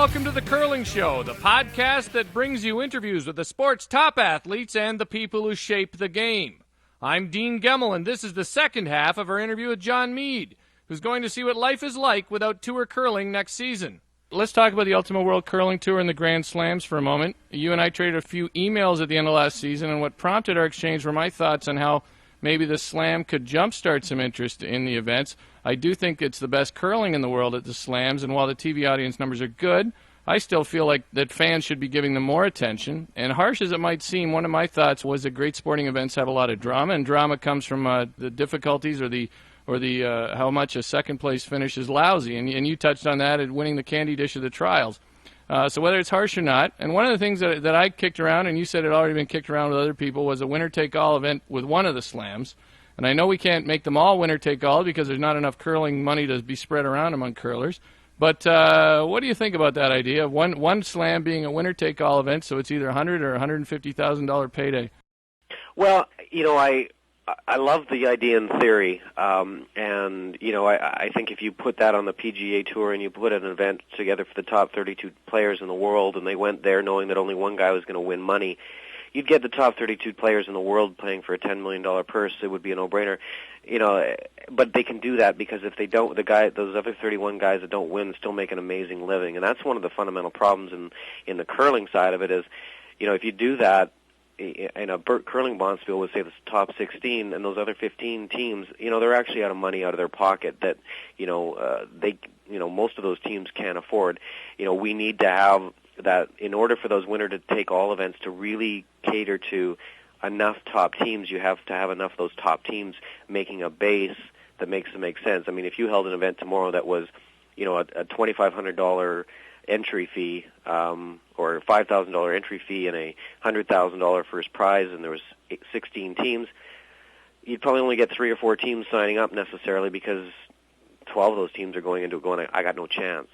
welcome to The Curling Show, the podcast that brings you interviews with the sport's top athletes and the people who shape the game. I'm Dean Gemmel, and this is the second half of our interview with Jon Mead, who's going to see what life is like without tour curling next season. Let's talk about the Ultimate World Curling Tour and the Grand Slams for a moment. You and I traded a few emails at the end of last season, and what prompted our exchange were my thoughts on how maybe the Slam could jumpstart some interest in the events. I do think it's the best curling in the world at the Slams, and while the TV audience numbers are good, I still feel like that fans should be giving them more attention. And harsh as it might seem, one of my thoughts was that great sporting events have a lot of drama, and drama comes from the difficulties or the how much a second-place finish is lousy. And you touched on that at winning the candy dish of the trials. So whether it's harsh or not, and one of the things that I kicked around, and you said it had already been kicked around with other people, was a winner-take-all event with one of the Slams. And I know we can't make them all winner-take-all because there's not enough curling money to be spread around among curlers. But what do you think about that idea of one Slam being a winner-take-all event, so it's either $100,000 or $150,000 payday? Well, I love the idea in theory, and I think if you put that on the PGA Tour and you put an event together for the top 32 players in the world, and they went there knowing that only one guy was going to win money, you'd get the top 32 players in the world playing for a $10 million purse. It would be a no-brainer, But they can do that because if they don't, those other 31 guys that don't win still make an amazing living, and that's one of the fundamental problems in the curling side of it. Is, if you do that. Bert Curling Bonspiel would say the top 16, and those other 15 teams, they're actually out of money out of their pocket that, most of those teams can't afford. We need to have that in order for those winner to take all events to really cater to enough top teams. You have to have enough of those top teams making a base that makes it make sense. I mean, if you held an event tomorrow that was, a $2,500 entry fee, or $5,000 entry fee and a $100,000 first prize, and there was 16 teams, you'd probably only get 3 or 4 teams signing up necessarily because 12 of those teams are going into it going, I got no chance,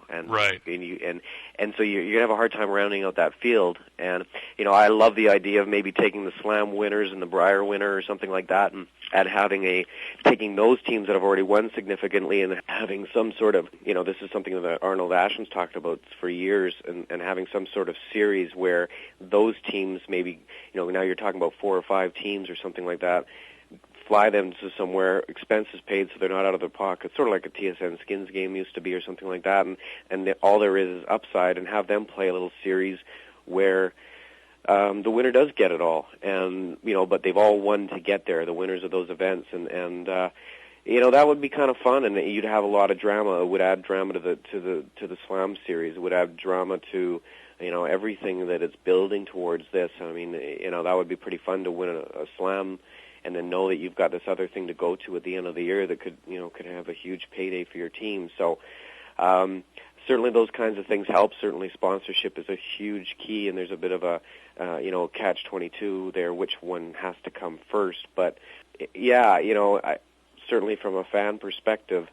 and right. And so you're gonna have a hard time rounding out that field. And I love the idea of maybe taking the Slam winners and the Brier winner or something like that, and having taking those teams that have already won significantly and having some sort of, this is something that Arnold Ashen's talked about for years, and having some sort of series where those teams maybe, now you're talking about 4 or 5 teams or something like that, fly them to somewhere, expenses paid so they're not out of their pocket, sort of like a TSN Skins game used to be or something like that, and all there is upside, and have them play a little series where the winner does get it all, and but they've all won to get there, the winners of those events, and that would be kind of fun, and you'd have a lot of drama. It would add drama to the Slam series. It would add drama to everything that it's building towards this. I mean, that would be pretty fun to win a Slam, and then know that you've got this other thing to go to at the end of the year that could have a huge payday for your team. So certainly those kinds of things help. Certainly sponsorship is a huge key, and there's a bit of a catch-22 there, which one has to come first. But yeah, certainly from a fan perspective,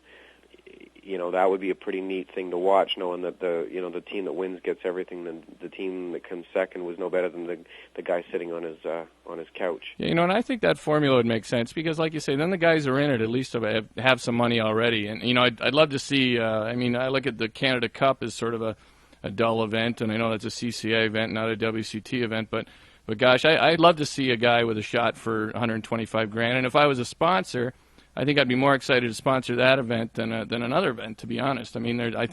that would be a pretty neat thing to watch, knowing that the team that wins gets everything, then the team that comes second was no better than the guy sitting on his couch. Yeah, and I think that formula would make sense because, like you say, then the guys who are in it at least have some money already, and I'd love to see. I look at the Canada Cup as sort of a dull event, and I know that's a CCA event, not a WCT event, but gosh, I'd love to see a guy with a shot for $125,000, and if I was a sponsor, I think I'd be more excited to sponsor that event than another event, to be honest. I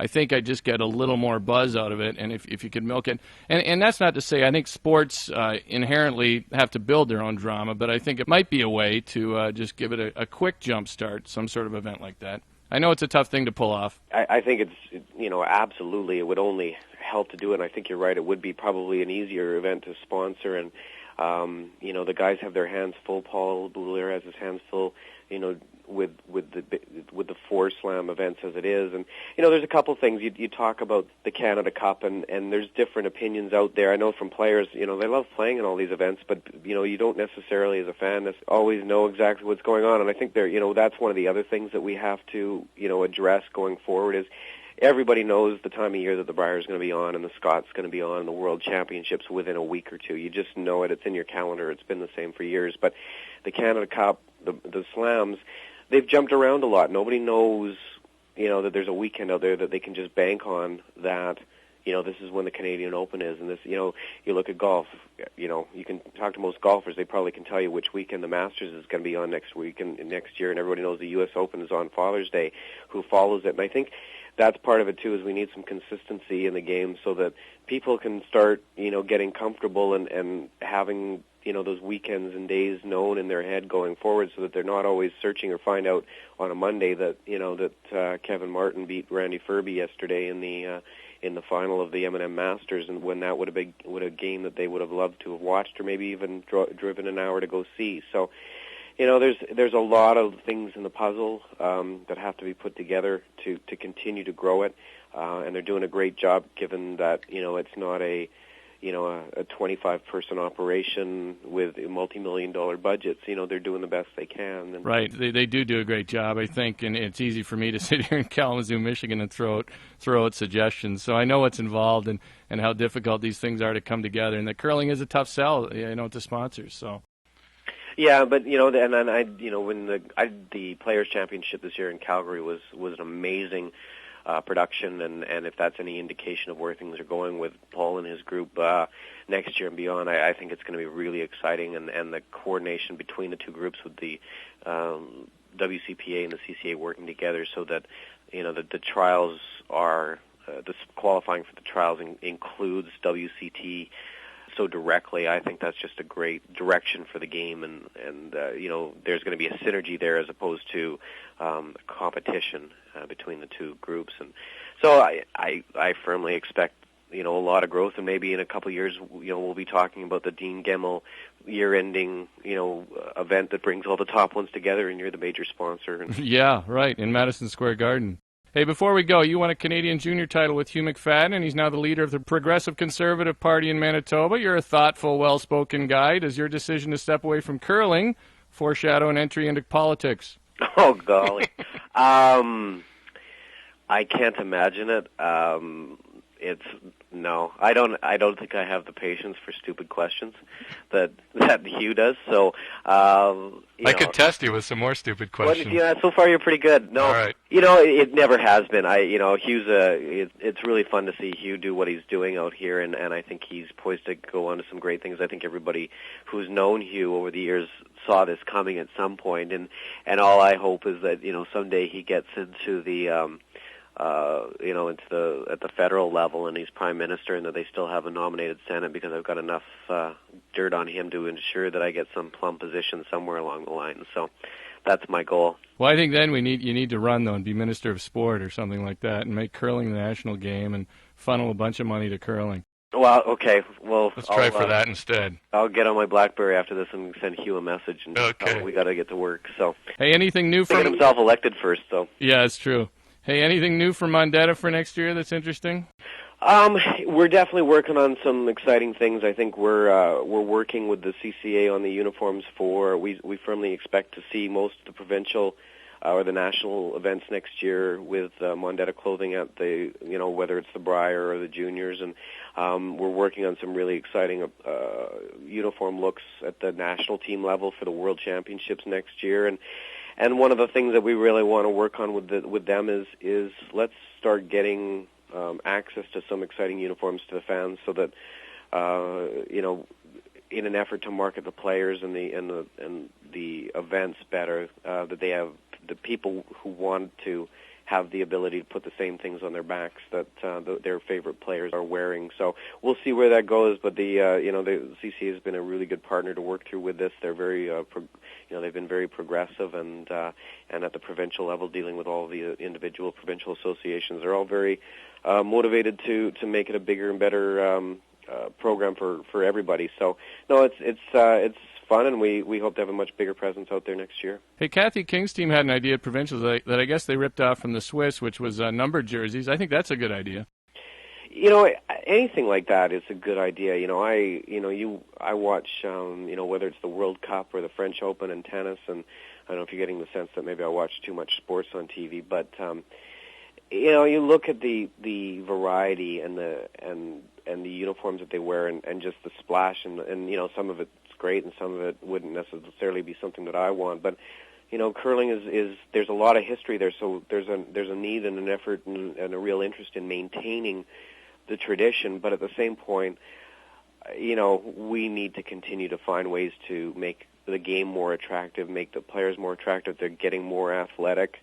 think I'd just get a little more buzz out of it, and if you could milk it. And that's not to say I think sports inherently have to build their own drama, but I think it might be a way to just give it a quick jump start, some sort of event like that. I know it's a tough thing to pull off. I think absolutely, it would only help to do it, and I think you're right, it would be probably an easier event to sponsor, and the guys have their hands full. Paul Boulier has his hands full, with the 4 Slam events as it is. And there's a couple things you talk about the Canada Cup, and there's different opinions out there. I know from players, they love playing in all these events, but you don't necessarily as a fan always know exactly what's going on. And I think that's one of the other things that we have to address going forward is everybody knows the time of year that the Brier is going to be on and the Scott's going to be on and the World Championships within a week or two. You just know it. It's in your calendar. It's been the same for years. But the Canada Cup, the Slams, they've jumped around a lot. Nobody knows that there's a weekend out there that they can just bank on, that this is when the Canadian Open is, and this, you look at golf, you can talk to most golfers, they probably can tell you which weekend the Masters is going to be on next week and next year, and everybody knows the U.S. Open is on Father's Day, who follows it. And I think that's part of it too, is we need some consistency in the game so that people can start, getting comfortable and having, those weekends and days known in their head going forward, so that they're not always searching or find out on a Monday that, that Kevin Martin beat Randy Ferbey yesterday in the final of the M&M Masters, and when that would have been a game that they would have loved to have watched, or maybe even driven an hour to go see. So, there's a lot of things in the puzzle that have to be put together to continue to grow it, and they're doing a great job, given that it's not a 25-person operation with multi-million-dollar budgets. They're doing the best they can. And right. They do a great job, I think, and it's easy for me to sit here in Kalamazoo, Michigan, and throw out suggestions. So I know what's involved and how difficult these things are to come together, and that curling is a tough sell, to sponsors. So. Yeah, but and then when the Players Championship this year in Calgary was an amazing production, and if that's any indication of where things are going with Paul and his group next year and beyond, I think it's going to be really exciting, and the coordination between the two groups with the WCPA and the CCA working together, so that that the trials are the qualifying for the trials includes WCT so directly. I think that's just a great direction for the game, and there's going to be a synergy there as opposed to competition between the two groups. And so I firmly expect a lot of growth, and maybe in a couple of years we'll be talking about the Dean Gemmell year-ending event that brings all the top ones together, and you're the major sponsor. Yeah, right, in Madison Square Garden. Hey, before we go, you won a Canadian junior title with Hugh McFadden, he's now the leader of the Progressive Conservative Party in Manitoba. You're a thoughtful, well-spoken guy. Does your decision to step away from curling foreshadow an entry into politics? Oh, golly. I can't imagine it. No, I don't think I have the patience for stupid questions that Hugh does. So I could test you with some more stupid questions. So far you're pretty good. No, all right. It never has been. Hugh's it's really fun to see Hugh do what he's doing out here, and I think he's poised to go on to some great things. I think everybody who's known Hugh over the years saw this coming at some point, and all I hope is that someday he gets into the at the federal level, and he's prime minister, and that they still have a nominated Senate, because I've got enough dirt on him to ensure that I get some plum position somewhere along the line. So that's my goal. Well, I think then you need to run, though, and be Minister of Sport or something like that, and make curling the national game and funnel a bunch of money to curling. Well, okay. Well, let's try for that instead. I'll get on my BlackBerry after this and send Hugh a message, and we got to get to work. So, hey, anything new from get himself elected first, though? Yeah, it's true. Hey, anything new from Mondetta for next year that's interesting? We're definitely working on some exciting things. I think we're working with the CCA on the uniforms we firmly expect to see most of the provincial or the national events next year with Mondetta clothing at the whether it's the Brier or the juniors, and we're working on some really exciting uniform looks at the national team level for the World Championships next year. And one of the things that we really want to work on with them is let's start getting access to some exciting uniforms to the fans, so that in an effort to market the players and the events better, that they have the people who want to have the ability to put the same things on their backs that their favorite players are wearing. So we'll see where that goes. But the CCA has been a really good partner to work through with this. They're very they've been very progressive, and at the provincial level, dealing with all the individual provincial associations, they're all very motivated to make it a bigger and better program for everybody. So no, it's fun, and we hope to have a much bigger presence out there next year. Hey, Kathy King's team had an idea at provincials that I guess they ripped off from the Swiss, which was numbered jerseys. I think that's a good idea. Anything like that is a good idea. I watch whether it's the World Cup or the French Open in tennis, and I don't know if you're getting the sense that maybe I watch too much sports on TV, but you look at the variety and the uniforms that they wear, and just the splash, and some of it's great, and some of it wouldn't necessarily be something that I want, but curling is there's a lot of history there, so there's a need and an effort and a real interest in maintaining the tradition, but at the same point, we need to continue to find ways to make the game more attractive, make the players more attractive. They're getting more athletic.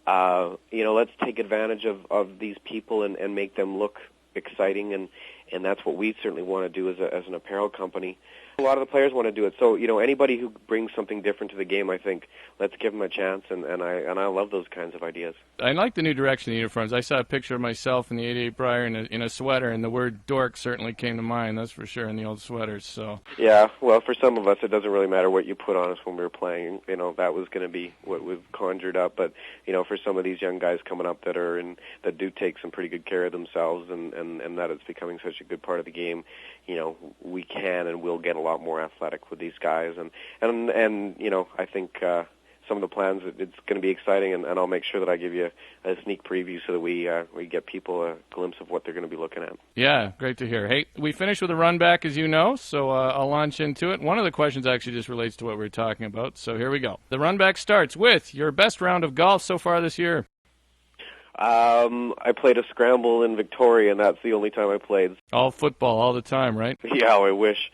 Let's take advantage of these people and make them look exciting, and that's what we certainly want to do as an apparel company. A lot of the players want to do it. So, anybody who brings something different to the game, I think, let's give them a chance, and I love those kinds of ideas. I like the new direction of the uniforms. I saw a picture of myself in the 88 Brier in a sweater, and the word dork certainly came to mind, that's for sure, in the old sweaters. So yeah, well, for some of us, it doesn't really matter what you put on us when we were playing. That was going to be what was conjured up. But, for some of these young guys coming up that do take some pretty good care of themselves, and that it's becoming such a good part of the game, we can and will get a lot more athletic with these guys, and I think some of the plans, it's going to be exciting, and I'll make sure that I give you a sneak preview so that we get people a glimpse of what they're going to be looking at. Yeah, great to hear. Hey, we finished with a run back, as you know, so I'll launch into it. One of the questions actually just relates to what we were talking about, so here we go. The run back starts with your best round of golf so far this year. I played a scramble in Victoria, and that's the only time I played. All football, all the time, right? Yeah, I wish.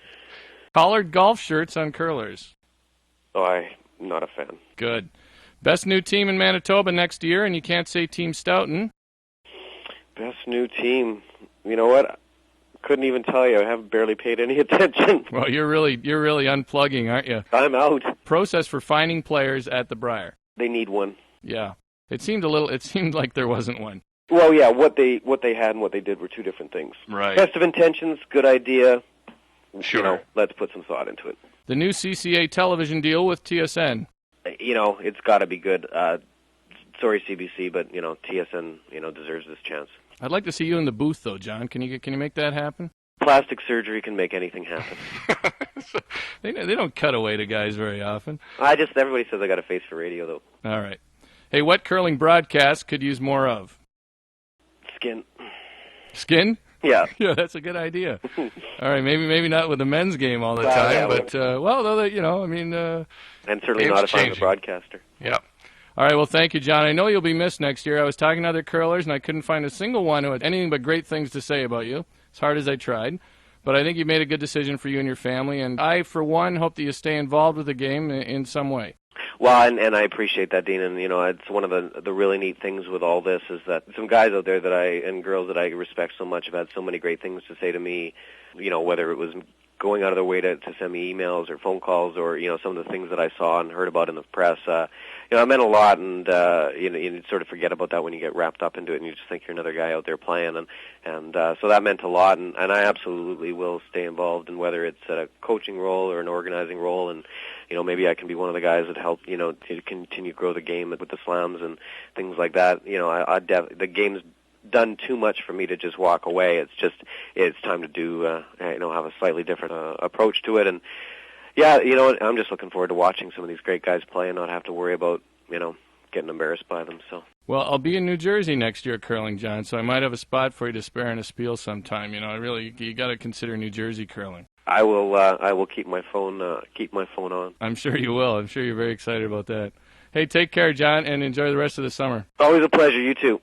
Collared golf shirts on curlers. Oh, I'm not a fan. Good. Best new team in Manitoba next year, and you can't say Team Stoughton. Best new team. You know what? Couldn't even tell you. I haven't barely paid any attention. Well, you're really unplugging, aren't you? I'm out. Process for finding players at the Brier. They need one. Yeah. It seemed like there wasn't one. Well, yeah, what they had and what they did were two different things. Right. Best of intentions, good idea. Sure. Let's put some thought into it. The new CCA television deal with TSN. It's got to be good. Sorry, CBC, but TSN, deserves this chance. I'd like to see you in the booth, though, John. Can you make that happen? Plastic surgery can make anything happen. They don't cut away to guys very often. Everybody says I got a face for radio, though. All right. Hey, what curling broadcast could use more of? Skin. Skin? Yeah. Yeah, that's a good idea. All right, maybe not with the men's game all the time, yeah, but and certainly not if I'm a broadcaster. Yeah. All right, well, thank you, John. I know you'll be missed next year. I was talking to other curlers, and I couldn't find a single one who had anything but great things to say about you, as hard as I tried. But I think you made a good decision for you and your family, and I, for one, hope that you stay involved with the game in some way. Well, and I appreciate that, Dean, and it's one of the really neat things with all this is that some guys out there and girls that I respect so much have had so many great things to say to me, whether it was going out of their way to send me emails or phone calls or, some of the things that I saw and heard about in the press. It meant a lot, and, you sort of forget about that when you get wrapped up into it and you just think you're another guy out there playing. And so that meant a lot, and I absolutely will stay involved in whether it's a coaching role or an organizing role, and, maybe I can be one of the guys that help, to continue to grow the game with the slams and things like that. The game's done too much for me to just walk away. It's time to do, have a slightly different approach to it. And yeah, I'm just looking forward to watching some of these great guys play and not have to worry about, getting embarrassed by them. So. Well, I'll be in New Jersey next year curling, John, so I might have a spot for you to spare in a spiel sometime. You got to consider New Jersey curling. I will keep my phone on. I'm sure you will. I'm sure you're very excited about that. Hey, take care, John, and enjoy the rest of the summer. Always a pleasure. You too.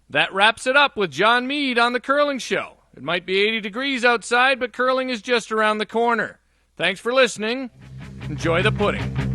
That wraps it up with Jon Mead on The Curling Show. It might be 80 degrees outside, but curling is just around the corner. Thanks for listening. Enjoy the pudding.